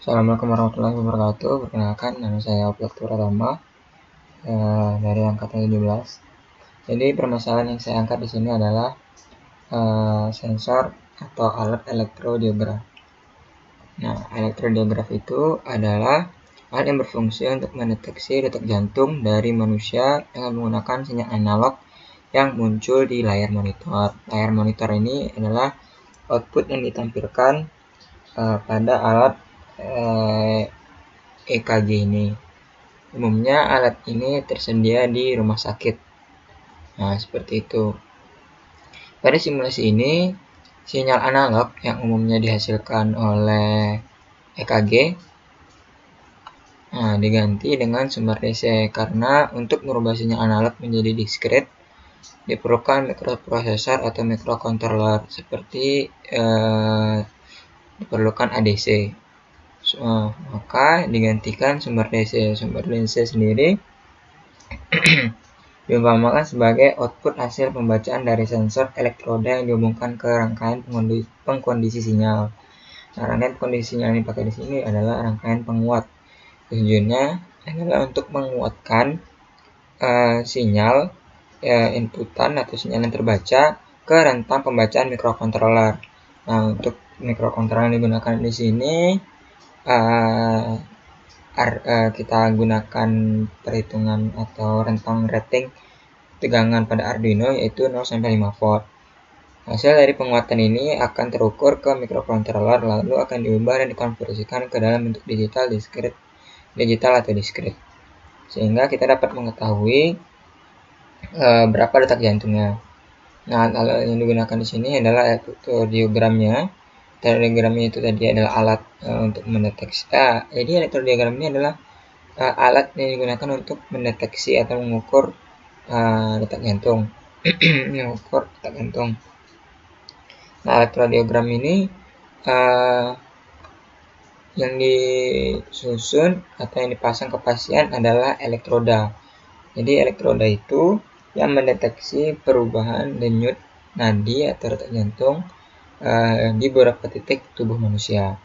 Assalamualaikum warahmatullahi wabarakatuh. Perkenalkan, nama saya Oplak Pratama dari angkatan 17. Jadi permasalahan yang saya angkat di sini adalah sensor atau alat elektrodiograf. Nah, elektrodiograf itu adalah alat yang berfungsi untuk mendeteksi detak jantung dari manusia dengan menggunakan sinyal analog yang muncul di layar monitor. Layar monitor ini adalah output yang ditampilkan pada alat EKG ini. Umumnya alat ini tersedia di rumah sakit. Nah, seperti itu. Pada simulasi ini, sinyal analog yang umumnya dihasilkan oleh EKG diganti dengan sumber DC karena untuk merubah sinyal analog menjadi diskret diperlukan mikroprosesor atau microcontroller seperti diperlukan ADC. Maka digantikan sumber DC. Sumber DC sendiri diumpamakan sebagai output hasil pembacaan dari sensor elektroda yang dihubungkan ke rangkaian pengkondisi sinyal. Nah, rangkaian pengkondisi sinyal yang dipakai di sini adalah rangkaian penguat. Tujuannya adalah untuk menguatkan sinyal inputan atau sinyal yang terbaca ke rentang pembacaan microcontroller. Nah, untuk microcontroller yang digunakan di sini kita gunakan perhitungan atau rentang rating tegangan pada Arduino yaitu 0-5 volt. Hasil dari penguatan ini akan terukur ke microcontroller lalu akan diubah dan dikonversikan ke dalam bentuk digital atau diskret. Sehingga kita dapat mengetahui berapa detak jantungnya. Nah, kalau yang digunakan di sini adalah elektrodiogramnya. Elektrodiogramnya itu tadi adalah alat untuk mendeteksi. Jadi elektrodiagram ini adalah alat yang digunakan untuk mendeteksi atau mengukur detak jantung. Mengukur detak jantung. Nah, elektrodiogram ini yang disusun atau yang dipasang ke pasien adalah elektroda. Jadi elektroda itu yang mendeteksi perubahan denyut nadi atau detak jantung di beberapa titik tubuh manusia.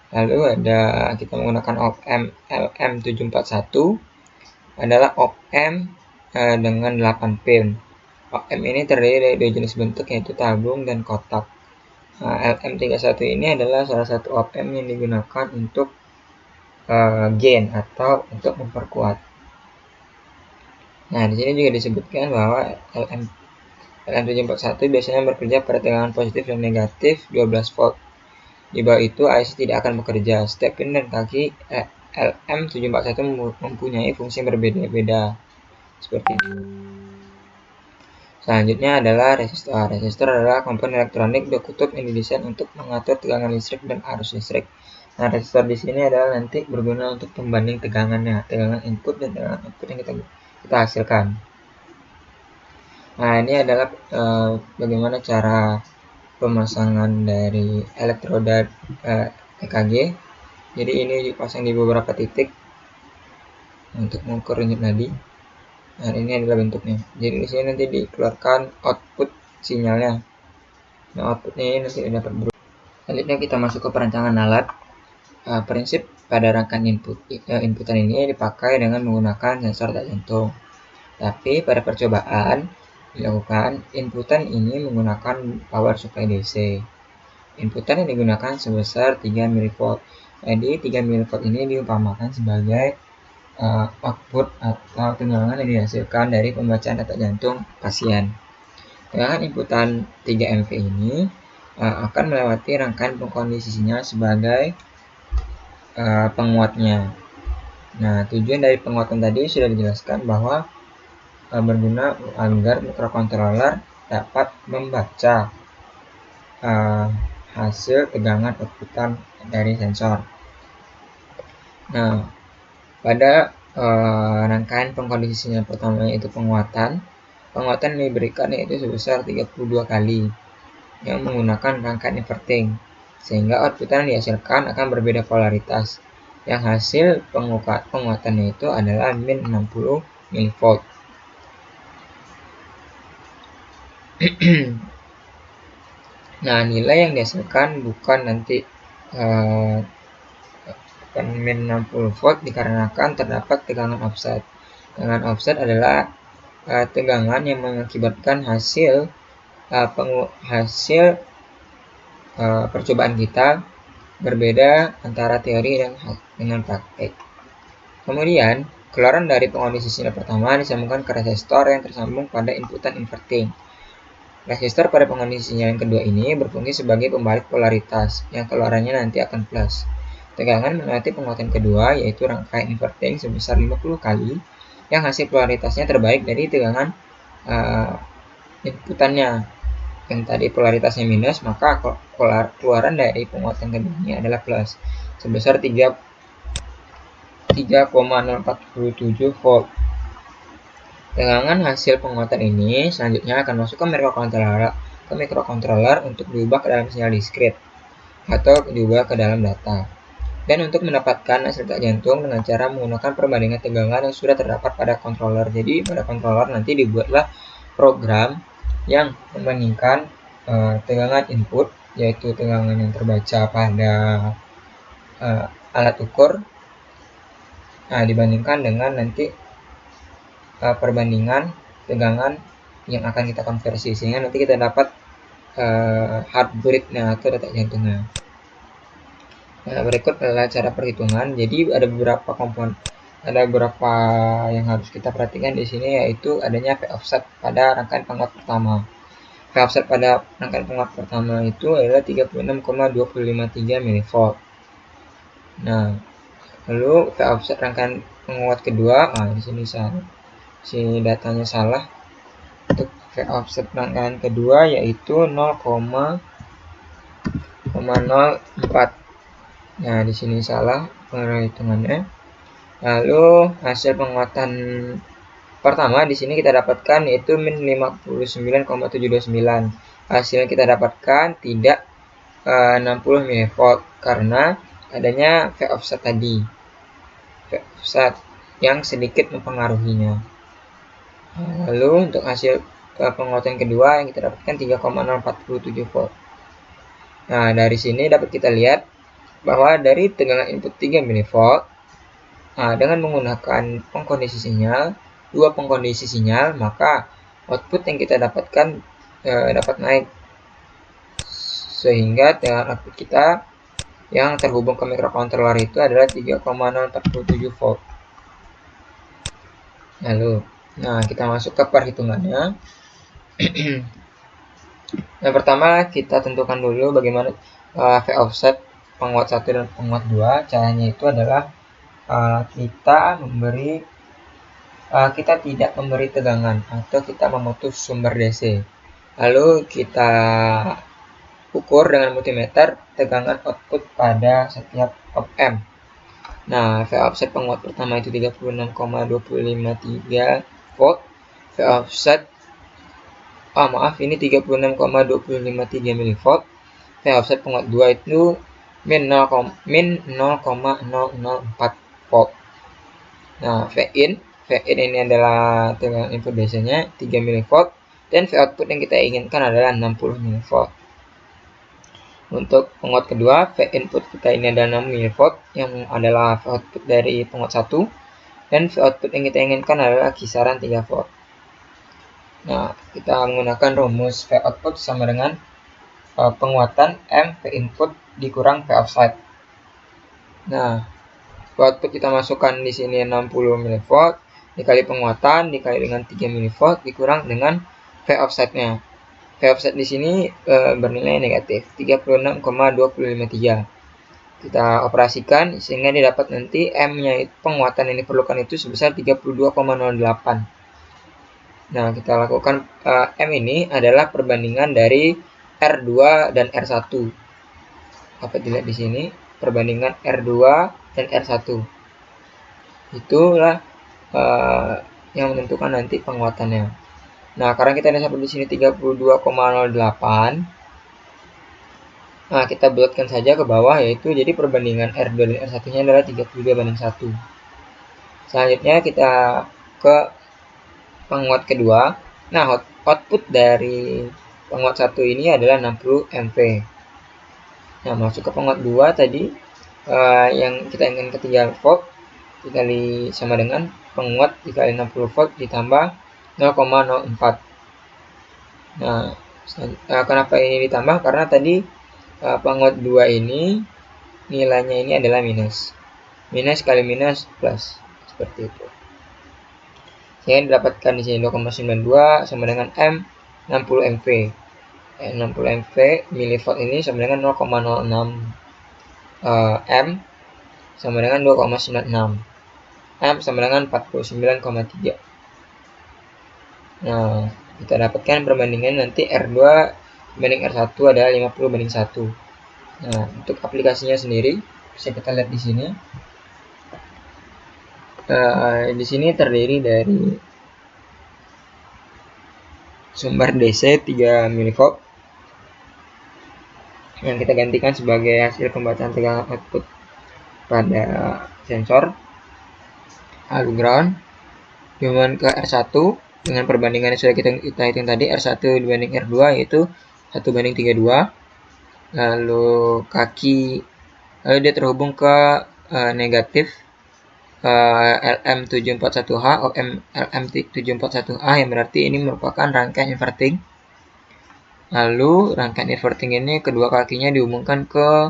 Lalu ada kita menggunakan op-amp LM741 adalah op-amp dengan 8 pin. Op-amp ini terdiri dari dua jenis bentuk yaitu tabung dan kotak. LM31 ini adalah salah satu op-amp yang digunakan untuk gain atau untuk memperkuat. Nah, di sini juga disebutkan bahwa LM741 biasanya bekerja pada tegangan positif dan negatif 12 volt. Di bawah itu IC tidak akan bekerja. Setiap pin dan kaki LM741 mempunyai fungsi yang berbeda-beda. Seperti itu. Selanjutnya adalah resistor. Resistor adalah komponen elektronik dua kutub yang didesain untuk mengatur tegangan listrik dan arus listrik. Nah, resistor di sini adalah nanti berguna untuk pembanding tegangannya, tegangan input dan tegangan output yang kita hasilkan. Nah, ini adalah bagaimana cara pemasangan dari elektroda EKG. Jadi ini dipasang di beberapa titik untuk mengukur denyut nadi. Nah, ini adalah bentuknya. Jadi di sini nanti dikeluarkan output sinyalnya. Nah, outputnya ini nanti dapat berubah. Selanjutnya kita masuk ke perancangan alat. Prinsip pada rangkaian inputan ini dipakai dengan menggunakan sensor detak jantung. Tapi pada percobaan dilakukan, inputan ini menggunakan power supply DC. Inputan yang digunakan sebesar 3 mV. Jadi 3 mV ini diumpamakan sebagai output atau tegangan yang dihasilkan dari pembacaan detak jantung pasien. Tegangan inputan 3 mV ini akan melewati rangkaian pengkondisi sinyal sebagai penguatnya. Nah, tujuan dari penguatan tadi sudah dijelaskan bahwa berguna agar microcontroller dapat membaca hasil tegangan outputan dari sensor. Nah, pada rangkaian pengkondisi sinyal pertama yaitu penguatan yang diberikan yaitu sebesar 32 kali yang menggunakan rangkaian inverting, sehingga outputan yang dihasilkan akan berbeda polaritas. Yang hasil penguatannya itu adalah min 60 mV. Nah, nilai yang dihasilkan bukan nanti menetapkan min 60 volt dikarenakan terdapat tegangan offset. Tegangan offset adalah tegangan yang mengakibatkan hasil percobaan kita berbeda antara teori dan dengan praktek. Kemudian, keluaran dari pengkondisi sinyal pertama disambungkan ke resistor yang tersambung pada inputan inverting. Resistor pada pengkondisi sinyal yang kedua ini berfungsi sebagai pembalik polaritas, yang keluarannya nanti akan plus. Tegangan melewati penguatan kedua, yaitu rangkaian inverting sebesar 50 kali, yang hasil polaritasnya terbalik dari tegangan inputannya. Yang tadi polaritasnya minus, maka keluaran dari penguatan kedua ini adalah plus sebesar 3,047 volt. Tegangan hasil penguatan ini selanjutnya akan masuk ke microcontroller untuk diubah ke dalam sinyal diskrit atau diubah ke dalam data. Dan untuk mendapatkan hasil detak jantung dengan cara menggunakan perbandingan tegangan yang sudah terdapat pada controller. Jadi pada controller nanti dibuatlah program yang membandingkan tegangan input, yaitu tegangan yang terbaca pada alat ukur, dibandingkan dengan nanti perbandingan tegangan yang akan kita konversi, sehingga nanti kita dapat heart rate-nya atau detak jantungnya. Nah, berikut adalah cara perhitungan. Jadi ada beberapa yang harus kita perhatikan di sini, yaitu adanya P offset pada rangkaian penguat pertama. P offset pada rangkaian penguat pertama itu adalah 36,253 mV. Nah, lalu P offset rangkaian penguat kedua, di sini datanya salah. Untuk P offset rangkaian kedua yaitu 0,04. Nah, di sini salah perhitungannya. Lalu hasil penguatan pertama di sini kita dapatkan yaitu min 59,729. Hasil yang kita dapatkan tidak 60 mV karena adanya V offset tadi. V offset yang sedikit mempengaruhinya. Lalu untuk hasil penguatan kedua yang kita dapatkan 3,047 volt. Nah, dari sini dapat kita lihat bahwa dari tegangan input 3 mV dengan menggunakan pengkondisi sinyal, dua pengkondisi sinyal, maka output yang kita dapatkan dapat naik, sehingga tegangan output kita yang terhubung ke microcontroller itu adalah 3,047 volt. Lalu, kita masuk ke perhitungannya. Yang pertama, kita tentukan dulu bagaimana V offset penguat 1 dan penguat 2. Caranya itu adalah kita tidak memberi tegangan atau kita memutus sumber DC. Lalu kita ukur dengan multimeter tegangan output pada setiap op-amp. Nah, V offset penguat pertama itu 36,253 volt. V offset ini 36,253 mV. V offset penguat 2 itu min 0,004 volt. Nah, Vin ini adalah tegangan input DC-nya 3 mV dan V output yang kita inginkan adalah 60 mV. Untuk penguat kedua, V input kita ini adalah 6 mV yang adalah V output dari penguat 1 dan V output yang kita inginkan adalah kisaran 3 volt. Nah, kita menggunakan rumus V output sama dengan penguatan M V input dikurang V offset. Nah, V output kita masukkan di sini 60 mV dikali penguatan dikali dengan 3 mV dikurang dengan V offsetnya. V offset di sini bernilai negatif 36,253. Kita operasikan sehingga didapat nanti M-nya penguatan yang diperlukan itu sebesar 32,08. Nah, kita lakukan M ini adalah perbandingan dari R2 dan R1. Dapat dilihat di sini perbandingan R2 dan R1. Itulah yang menentukan nanti penguatannya. Nah, karena kita dapat di sini 32,08. Nah, kita bulatkan saja ke bawah, yaitu jadi perbandingan R2 dan R1-nya adalah 32:1. Selanjutnya kita ke penguat kedua. Nah, output dari penguat 1 ini adalah 60 mV. Nah, masuk ke penguat 2 tadi yang kita inginkan 3 volt dikali sama dengan penguat dikali 60 volt ditambah 0,04. Nah, kenapa ini ditambah? Karena tadi penguat 2 ini nilainya ini adalah minus kali minus plus, seperti itu. Saya didapatkan di sini 2,92 sama dengan M 60 MV. 60 MV milivolt ini sama dengan 0,06 M sama dengan 2,96. M sama dengan 49,3. Nah, kita dapatkan perbandingan nanti R2 banding R1 adalah 50 banding 1. Nah, untuk aplikasinya sendiri bisa kita lihat di sini. Di sini terdiri dari sumber DC 3 mV yang kita gantikan sebagai hasil pembacaan tegangan output pada sensor, lalu ground dihubungkan ke R1 dengan perbandingan yang sudah kita hitung tadi, R1 dibanding R2 yaitu 1:32. Lalu dia terhubung ke negatif LM741H LM741A yang berarti ini merupakan rangkaian inverting. Lalu rangkaian inverting ini kedua kakinya dihubungkan ke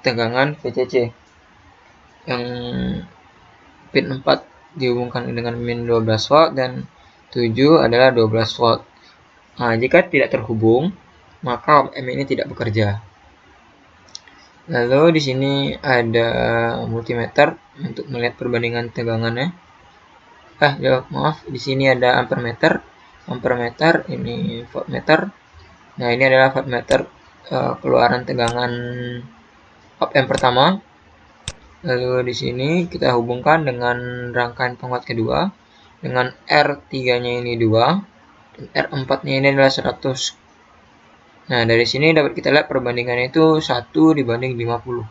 tegangan VCC yang pin 4 dihubungkan dengan min 12 volt dan 7 adalah 12 volt. Nah, jika tidak terhubung maka op amp ini tidak bekerja. Lalu di sini ada multimeter untuk melihat perbandingan tegangannya. Maaf, di sini ada ampermeter. Ampermeter ini voltmeter. Nah, ini adalah voltmeter keluaran tegangan op amp pertama. Lalu di sini kita hubungkan dengan rangkaian penguat kedua dengan R3-nya ini 2 dan R4-nya ini adalah 100. Nah, dari sini dapat kita lihat perbandingannya itu 1 dibanding 50.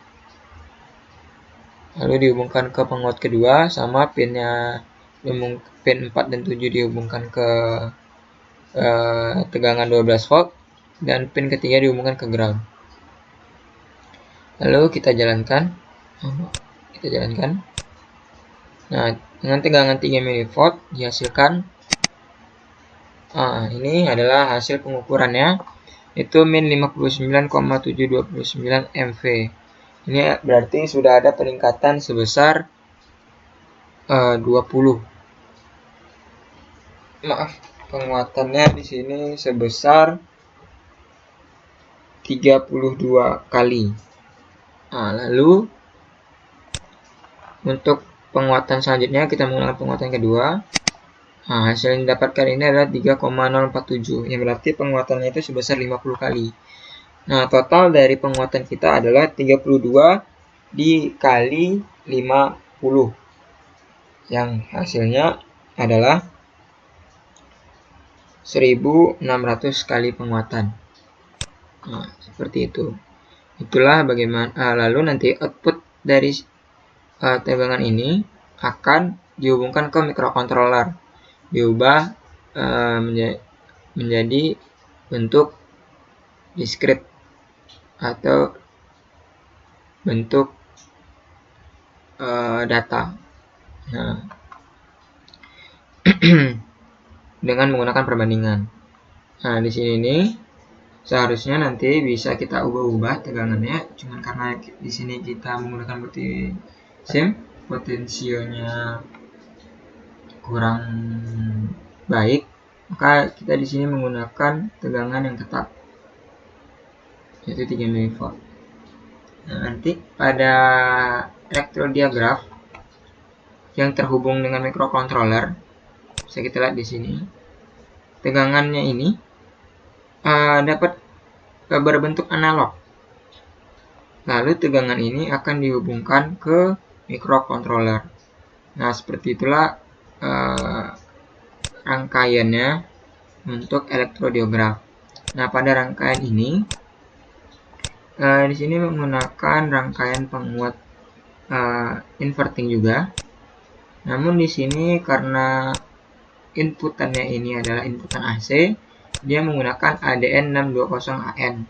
Lalu dihubungkan ke penguat kedua sama pinnya pin 4 dan 7 dihubungkan ke tegangan 12 volt dan pin ketiga dihubungkan ke ground. Lalu kita jalankan. Nah, dengan tegangan 3 mV dihasilkan ini adalah hasil pengukurannya, itu min 59,729 MV. Ini berarti sudah ada peningkatan sebesar 20. Maaf, penguatannya di sini sebesar 32 kali. Nah, lalu untuk penguatan selanjutnya kita menggunakan penguatan kedua. Nah, hasil yang didapatkan ini adalah 3,047 yang berarti penguatannya itu sebesar 50 kali. Nah, total dari penguatan kita adalah 32 dikali 50 yang hasilnya adalah 1600 kali penguatan. Nah, seperti itu. Itulah bagaimana lalu nanti output dari tegangan ini akan dihubungkan ke microcontroller, diubah menjadi bentuk diskrit atau bentuk data. Nah, dengan menggunakan perbandingan. Nah, di sini nih seharusnya nanti bisa kita ubah-ubah tegangannya, cuman karena di sini kita menggunakan potensionya kurang baik, maka kita di sini menggunakan tegangan yang tetap yaitu 3 mV. Nah, nanti pada elektrodiagraf yang terhubung dengan microcontroller bisa kita lihat di sini tegangannya ini dapat berbentuk analog. Lalu tegangan ini akan dihubungkan ke microcontroller. Nah, seperti itulah rangkaiannya untuk elektrodiagraf. Nah, pada rangkaian ini di sini menggunakan rangkaian penguat inverting juga. Namun di sini karena inputannya ini adalah inputan AC, dia menggunakan ADN620AN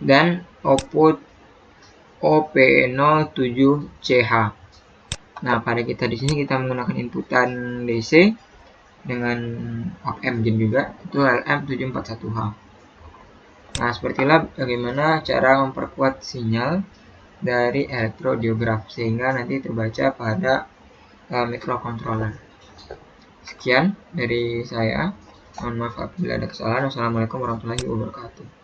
dan output OP07CH. Nah, pada kita di sini kita menggunakan inputan DC dengan OM juga, itu LM741H. Nah, sepertilah bagaimana cara memperkuat sinyal dari elektrodiograf sehingga nanti terbaca pada microcontroller. Sekian dari saya. Mohon maaf apabila ada kesalahan. Wassalamualaikum warahmatullahi wabarakatuh.